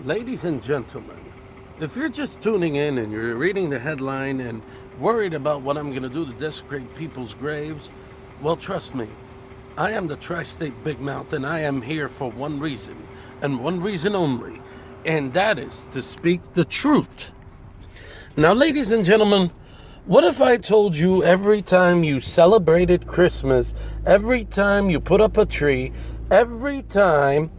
Ladies and gentlemen, if you're just tuning in and you're reading the headline and worried about what I'm going to do to desecrate people's graves, well, trust me, I am the Tri State Big Mouth and I am here for one reason, and one reason only, and that is to speak the truth. Now, ladies and gentlemen, what if I told you every time you celebrated Christmas, every time you put up a tree, every time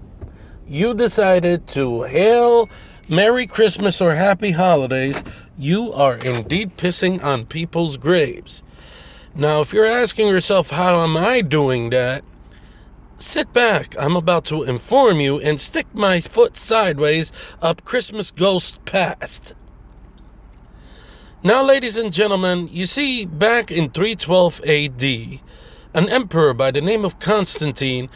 you decided to hail Merry Christmas or Happy Holidays, you are indeed pissing on people's graves? Now, if you're asking yourself, how am I doing that? Sit back. I'm about to inform you and stick my foot sideways up Christmas ghost past. Now, ladies and gentlemen, you see, back in 312 AD, an emperor by the name of Constantine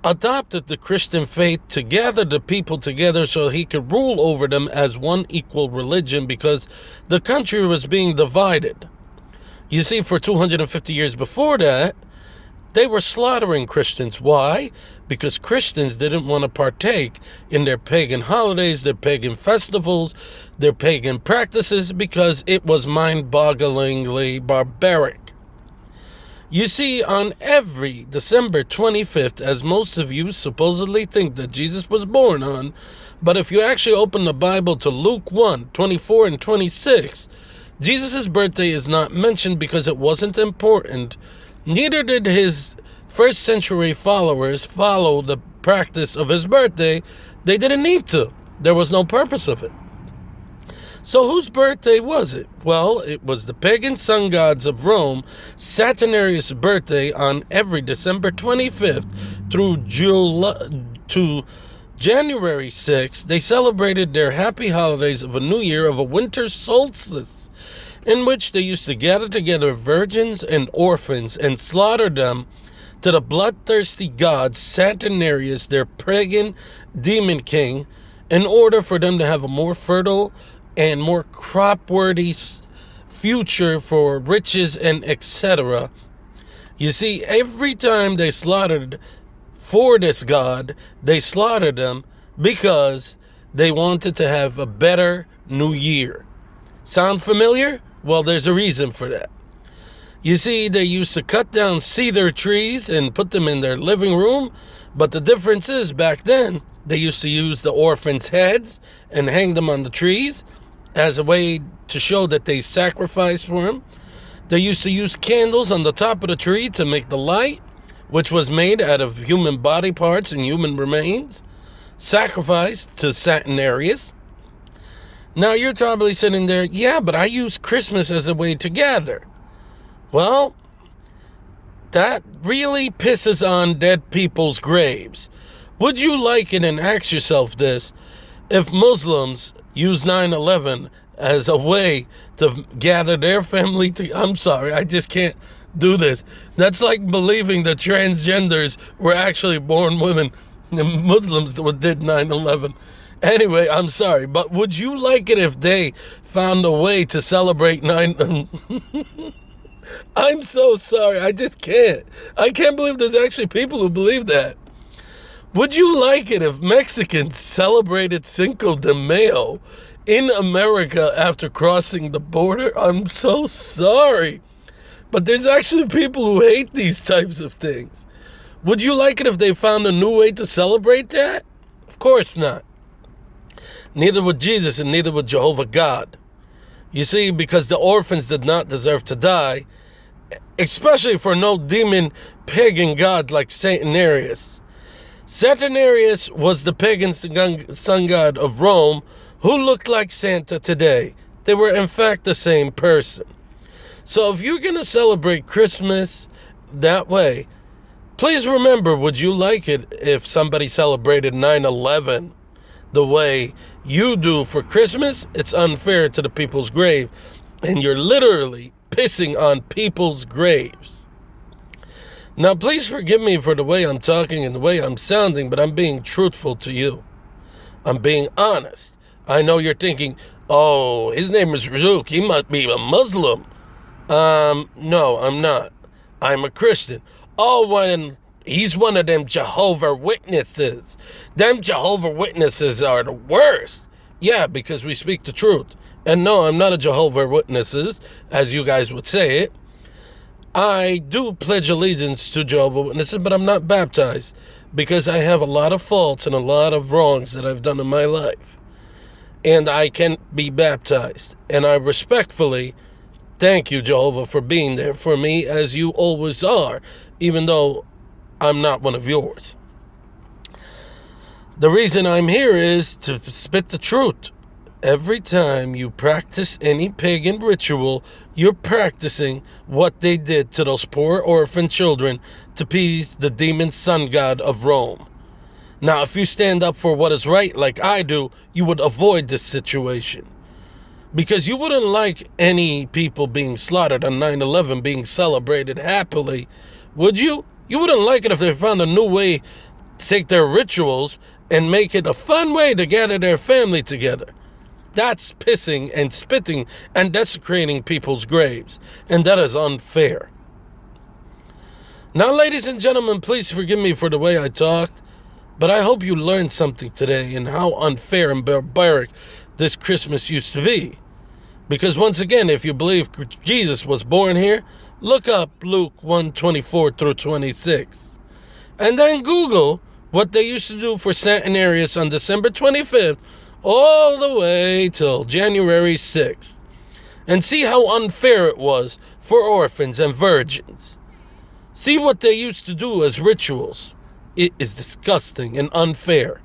adopted the Christian faith to gather the people together so he could rule over them as one equal religion, because the country was being divided. You see, for 250 years before that, they were slaughtering Christians. Why? Because Christians didn't want to partake in their pagan holidays, their pagan festivals, their pagan practices, because it was mind-bogglingly barbaric. You see, on every December 25th, as most of you supposedly think that Jesus was born on, but if you actually open the Bible to Luke 1:24 and 26, Jesus' birthday is not mentioned because it wasn't important. Neither did his first century followers follow the practice of his birthday. They didn't need to. There was no purpose of it. So whose birthday was it? Well, it was the pagan sun gods of Rome, Saturnarius' birthday on every December 25th through to January 6th. They celebrated their happy holidays of a new year, of a winter solstice, in which they used to gather together virgins and orphans and slaughter them to the bloodthirsty god Saturnarius, their pagan demon king, in order for them to have a more fertile and more crop-worthy future for riches and etc. You see, every time they slaughtered for this god, they slaughtered them because they wanted to have a better new year. Sound familiar? Well, there's a reason for that. You see, they used to cut down cedar trees and put them in their living room, but the difference is, back then, they used to use the orphans' heads and hang them on the trees as a way to show that they sacrificed for him. They used to use candles on the top of the tree to make the light, which was made out of human body parts and human remains, sacrificed to Saturnarius. Now you're probably sitting there, yeah, but I use Christmas as a way to gather. Well, that really pisses on dead people's graves. Would you like it, and ask yourself this, if Muslims use 9/11 as a way to gather their family to... I'm sorry, I just can't do this. That's like believing that transgenders were actually born women and Muslims did 9/11. Anyway, I'm sorry, but would you like it if they found a way to celebrate 9... I'm so sorry, I just can't. I can't believe there's actually people who believe that. Would you like it if Mexicans celebrated Cinco de Mayo in America after crossing the border? I'm so sorry, but there's actually people who hate these types of things. Would you like it if they found a new way to celebrate that? Of course not. Neither would Jesus, and neither would Jehovah God. You see, because the orphans did not deserve to die, especially for no demon pagan god like Saturnarius. Saturnarius was the pagan sun god of Rome who looked like Santa today. They were in fact the same person. So if you're going to celebrate Christmas that way, please remember, would you like it if somebody celebrated 9/11 the way you do for Christmas? It's unfair to the people's grave, and you're literally pissing on people's graves. Now, please forgive me for the way I'm talking and the way I'm sounding, but I'm being truthful to you. I'm being honest. I know you're thinking, oh, his name is Razuk, he must be a Muslim. No, I'm not. I'm a Christian. Oh, He's one of them Jehovah Witnesses. Them Jehovah Witnesses are the worst. Yeah, because we speak the truth. And no, I'm not a Jehovah Witnesses, as you guys would say it. I do pledge allegiance to Jehovah Witnesses, but I'm not baptized because I have a lot of faults and a lot of wrongs that I've done in my life. And I can't be baptized. And I respectfully thank you, Jehovah, for being there for me as you always are, even though I'm not one of yours. The reason I'm here is to spit the truth. Every time you practice any pagan ritual, you're practicing what they did to those poor orphan children to appease the demon sun god of Rome. Now, if you stand up for what is right like I do, you would avoid this situation. Because you wouldn't like any people being slaughtered on 9/11 being celebrated happily, would you? You wouldn't like it if they found a new way to take their rituals and make it a fun way to gather their family together. That's pissing and spitting and desecrating people's graves, and that is unfair. Now, ladies and gentlemen, please forgive me for the way I talked, but I hope you learned something today in how unfair and barbaric this Christmas used to be. Because once again, if you believe Jesus was born here, look up Luke 1:24 through 26. And then Google what they used to do for Satanarius on December 25th all the way till January 6th. And see how unfair it was for orphans and virgins. See what they used to do as rituals. It is disgusting and unfair.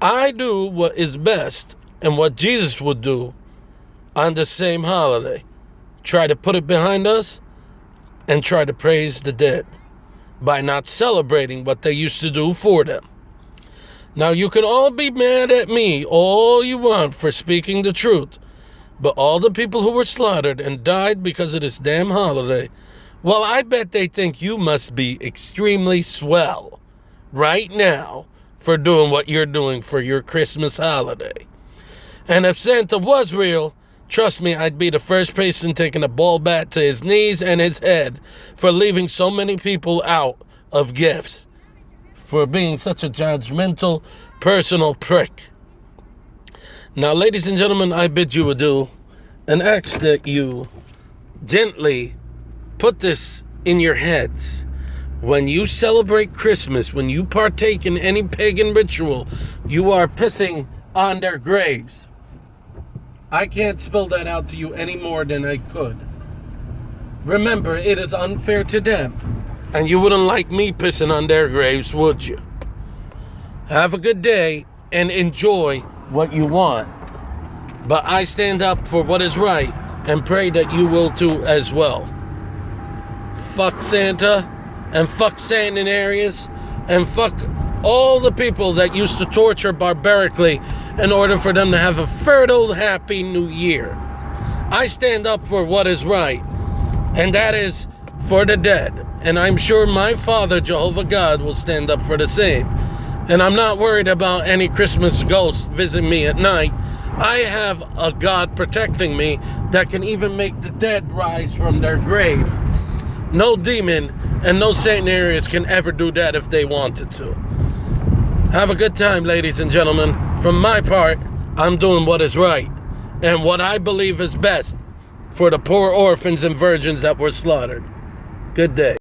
I do what is best and what Jesus would do on the same holiday. Try to put it behind us and try to praise the dead by not celebrating what they used to do for them. Now, you can all be mad at me all you want for speaking the truth, but all the people who were slaughtered and died because of this damn holiday, well, I bet they think you must be extremely swell right now for doing what you're doing for your Christmas holiday. And if Santa was real, trust me, I'd be the first person taking a ball bat to his knees and his head for leaving so many people out of gifts, for being such a judgmental, personal prick. Now, ladies and gentlemen, I bid you adieu and ask that you gently put this in your heads. When you celebrate Christmas, when you partake in any pagan ritual, you are pissing on their graves. I can't spell that out to you any more than I could. Remember, it is unfair to them. And you wouldn't like me pissing on their graves, would you? Have a good day and enjoy what you want. But I stand up for what is right and pray that you will too as well. Fuck Santa and fuck Satanarius and fuck all the people that used to torture barbarically in order for them to have a fertile, happy new year. I stand up for what is right, and that is for the dead. And I'm sure my Father, Jehovah God, will stand up for the same. And I'm not worried about any Christmas ghost visiting me at night. I have a God protecting me that can even make the dead rise from their grave. No demon and no Satanarius can ever do that if they wanted to. Have a good time, ladies and gentlemen. From my part, I'm doing what is right and what I believe is best for the poor orphans and virgins that were slaughtered. Good day.